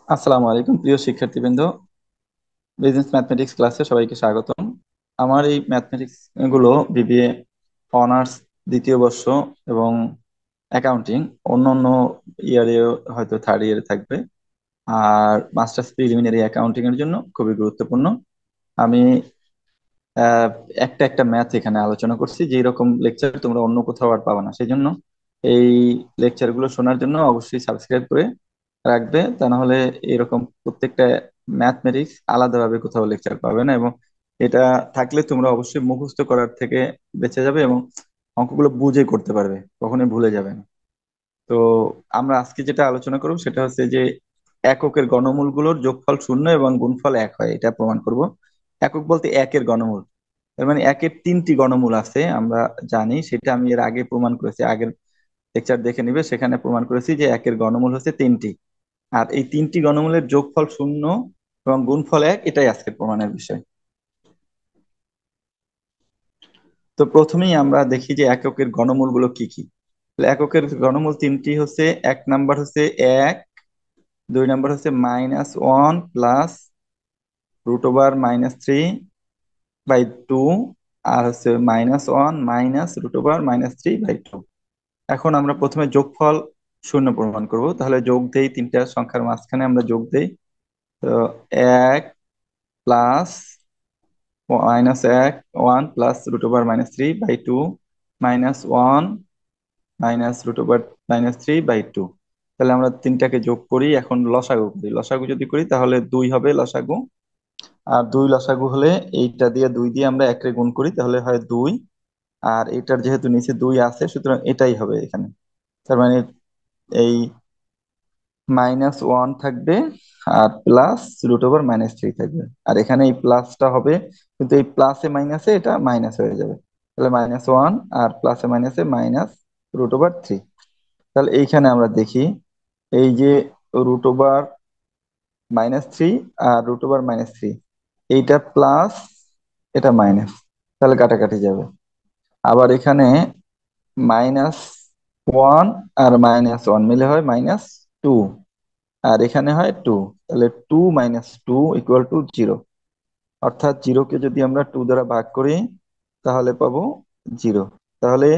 আসসালামু আলাইকুম প্রিয় শিক্ষার্থীবৃন্দ। বিজনেস ম্যাথমেটিক্স ক্লাসে সবাইকে স্বাগতম। আমার এই ম্যাথমেটিক্স গুলো বিবিএ অনার্স দ্বিতীয় বর্ষ এবং অ্যাকাউন্টিং অন্য অন্য ইয়ারে হয়তো থার্ড ইয়ারে থাকবে। আর মাস্টার্স প্রিলিমিনারি অ্যাকাউন্টিং এর জন্য খুবই গুরুত্বপূর্ণ। আমি আহ, একটা একটা ম্যাথ এখানে আলোচনা করছি, যে রকম লেকচার তোমরা অন্য কোথাও আর পাবে না। সেই জন্য এই লেকচার গুলো শোনার জন্য অবশ্যই সাবস্ক্রাইব করে রাখবে, তা না হলে এরকম প্রত্যেকটা ম্যাথমেটিক্স আলাদাভাবে কোথাও লেকচার পাবে না। এবং এটা থাকলে তোমরা অবশ্যই মুখস্থ করার থেকে বেঁচে যাবে এবং অঙ্কগুলো বুঝে করতে পারবে, কখনোই ভুলে যাবে না। তো আমরা আজকে যেটা আলোচনা করব সেটা হচ্ছে যে এককের ঘনমূলগুলোর যোগফল শূন্য এবং গুণফল এক হয়, এটা প্রমাণ করব। একক বলতে একের ঘনমূল, তার মানে একের তিনটি ঘনমূল আছে আমরা জানি, সেটা আমি এর আগে প্রমাণ করেছি। আগের লেকচার দেখে নিবে, সেখানে প্রমাণ করেছি যে একের ঘনমূল হচ্ছে তিনটি। আর এই তিনটি ঘনমূলের যোগফল শূন্য এবং গুণফল এক, এটাই আজকের প্রমাণের বিষয়। তো প্রথমেই আমরা দেখি যে এককের ঘনমূল গুলো কি কি। তাহলে এককের ঘনমূল তিনটি হচ্ছে, এক নাম্বার হচ্ছে এক, দুই নাম্বার হচ্ছে -1 প্লাস √-3/2, আর হচ্ছে -1 মাইনাস √-3/2। এখন আমরা প্রথমে যোগফল শূন্য প্রমাণ করব। তাহলে যোগ দেই, তিনটা সংখ্যার মাঝখানে আমরা যোগ দেই। তো এক প্লাস -1 প্লাস √-3/2 -1 মাইনাস √-3/2। তাহলে আমরা তিনটাকে যোগ করি, এখন লসাগু করি। লসাগু যদি করি তাহলে 2 হবে লসাগু। আর 2 লসাগু হলে এইটা দিয়ে 2 দিয়ে আমরা একে গুণ করি, তাহলে হয় 2। আর এটার যেহেতু নিচে 2 আছে, সুতরাং এটাই হবে এখানে। তার মানে এই -1 থাকবে আর প্লাস √-3 থাকবে। আর এখানে এই প্লাসটা হবে, কিন্তু এই প্লাসে মাইনাসে এটা মাইনাস হয়ে যাবে। তাহলে -1 আর প্লাসে মাইনাসে -√3। তাহলে এইখানে আমরা দেখি, এই যে √-3 আর √-3, এইটা প্লাস, এটা মাইনাস, তাহলে কাটাকাটি যাবে। আবার এখানে -1 আর -1 মিলে হয় -2, আর এখানে হয় 2। তাহলে 2 - 2 = 0। অর্থাৎ জিরোকে যদি আমরা 2 দ্বারা ভাগ করি তাহলে পাবো 0। তাহলে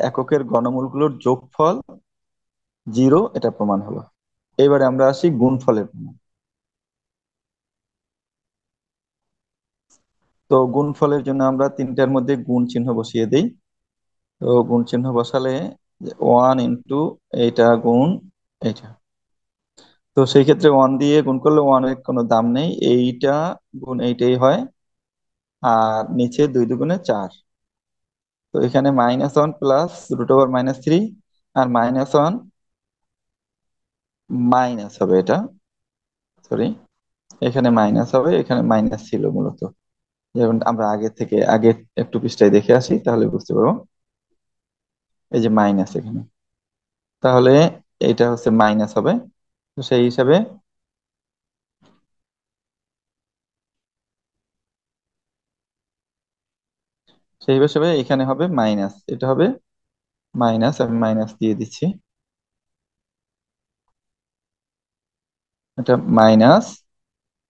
এককের ঘনমূলগুলোর যোগফল 0, এটা প্রমাণ হলো। এবারে আমরা আসি গুণফলের প্রমাণ। তো গুণফলের জন্য আমরা তিনটার মধ্যে গুণ চিহ্ন বসিয়ে দিই। তো গুণ চিহ্ন বসালে 1 এইটা গুণ এইটা, তো সেই ক্ষেত্রে 1 দিয়ে গুণ করলে 1 এর কোনো দাম নেই, এইটা গুণ এইটাই হয়। আর নিচে 2 × 2 = 4। তো এখানে -1 প্লাস √-3, আর -1 মাইনাস হবে এটা, সরি, এখানে মাইনাস হবে, এখানে মাইনাস ছিল মূলত। যেমন আমরা আগে একটু পৃষ্ঠায় দেখে আসি, তাহলে বুঝতে পারবো। এই যে মাইনাস এখানে, তাহলে এটা হচ্ছে মাইনাস হবে। তো সেই হিসাবে এখানে হবে মাইনাস, এটা হবে মাইনাস, আমি মাইনাস দিয়ে দিচ্ছি, এটা মাইনাস,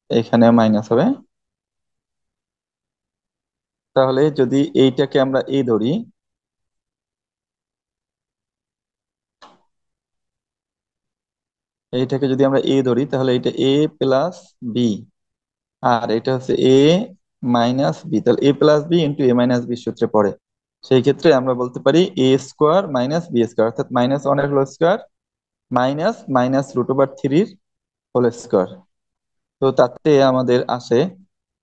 এখানে মাইনাস হবে। তাহলে যদি এইটাকে আমরা এ ধরি, এইটাকে যদি আমরা এ ধরি, তাহলে এটা এ প্লাস বি, আর এটা হচ্ছে এ মাইনাস বি। তাহলে a + b × a - b সূত্রে পড়ে। সেই ক্ষেত্রে আমরা বলতে পারি a² - b², অর্থাৎ -1 এর হোল স্কোয়ার মাইনাস -√/3 তো তাতে আমাদের আসে,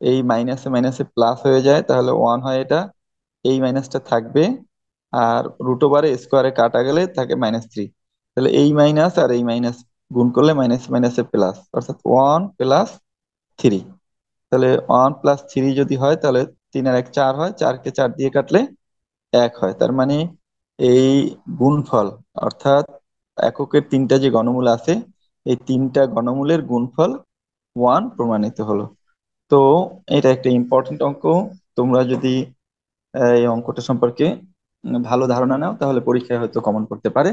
এই মাইনাসে মাইনাসে প্লাস হয়ে যায়, তাহলে 1 হয় এটা, এই মাইনাসটা থাকবে, আর √/এ স্কোয়ারে কাটা গেলে থাকে -3। তাহলে এই মাইনাস আর এই মাইনাস গুণ করলে মাইনাস মাইনাসে প্লাস, অর্থাৎ 1 + 3। তাহলে 1 + 3 যদি হয়, তাহলে 3 আর 1 4 হয়, 4কে 4 দিয়ে কাটলে 1 হয়। তার মানে এই গুণফল, অর্থাৎ এককের তিনটা যে ঘনমূল আছে, এই তিনটা ঘনমূলের গুণফল 1 প্রমাণিত হলো। তো এটা একটা ইম্পর্টেন্ট অঙ্ক। তোমরা যদি এই অঙ্কটা সম্পর্কে ভালো ধারণা নাও, তাহলে পরীক্ষায় হয়তো কমন করতে পারে।